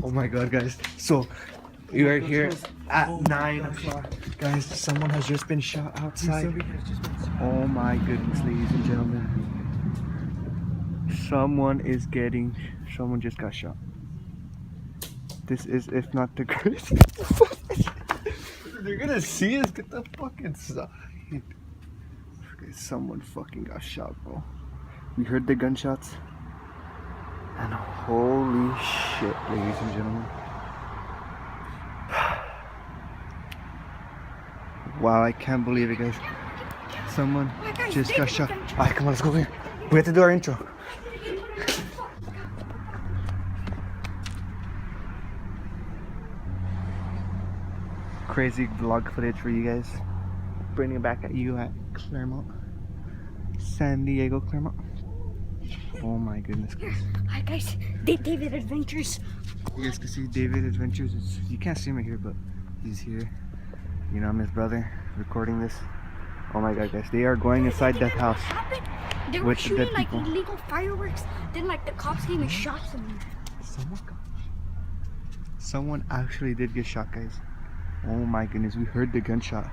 Oh my god, guys. So we are here at 9 o'clock. Guys, someone has just been shot outside. Oh my goodness, ladies and gentlemen. Someone just got shot. This is, if not the crazy. They're gonna see us. Get the fuck inside. Okay, someone fucking got shot, bro. We heard the gunshots. And holy shit, ladies and gentlemen. Wow, I can't believe it, guys. Someone just got shot. Alright, come on, let's go over here. We have to do our intro. Crazy vlog footage for you guys. Bringing it back at you at Claremont. San Diego, Claremont. Oh my goodness, guys. Hi guys, David Adventures. You guys can see David Adventures. You can't see him right here, but he's here. You know, I'm his brother recording this. Oh my god, guys. They are going inside that house. They were shooting like illegal fireworks. Then like the cops came and shot someone. Someone actually did get shot, guys. Oh my goodness, we heard the gunshot.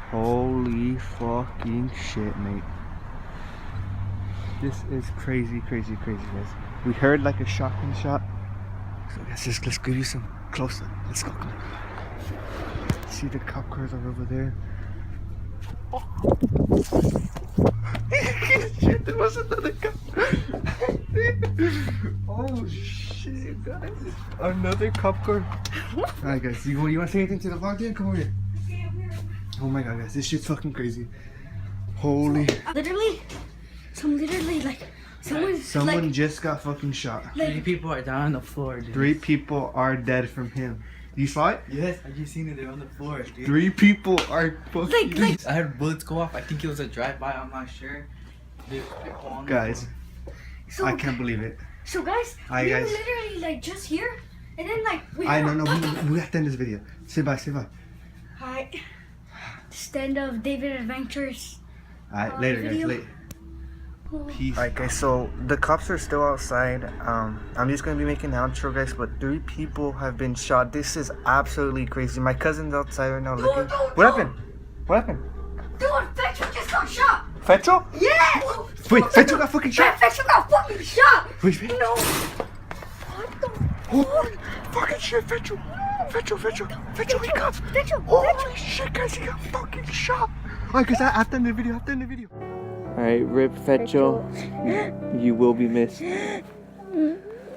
Holy fucking shit, mate. This is crazy, crazy, crazy, guys. We heard like a shotgun shot. So let's give you some close up. Let's go. Come on. See the cop cars are over there. Shit, there was another cop. Oh shit, guys. Another cop car. Alright guys, you want to say anything to the vlog then? Come over here. Oh my god, guys, this shit's fucking crazy. Holy. Someone just got fucking shot. 3 people are down on the floor, dude. 3 people are dead from him. You saw it? Yes, I just seen it. They're on the floor, dude. 3 people are fucking. I heard bullets go off. I think it was a drive-by. I'm not sure. Guys, So, I can't believe it. So guys, Hi, we guys. were literally like just here, and then like we. We have to end this video. Say bye, say bye. Hi. Stand of David Adventures. Alright, later guys, Video. later. Peace. Alright guys, so the cops are still outside. I'm just gonna be making an outro, guys, but 3 people have been shot. This is absolutely crazy. My cousin's outside right now looking. What happened? What happened? Dude, Fetcho just got shot. Fetcho? Yes. Wait, Fetcho got fucking shot? Fetcho got fucking shot. Wait, No. holy fucking shit, Fetcho, wake up. Holy shit, guys, he got fucking shot. Alright, guys, after the video. Alright, rip Fetcho. You will be missed.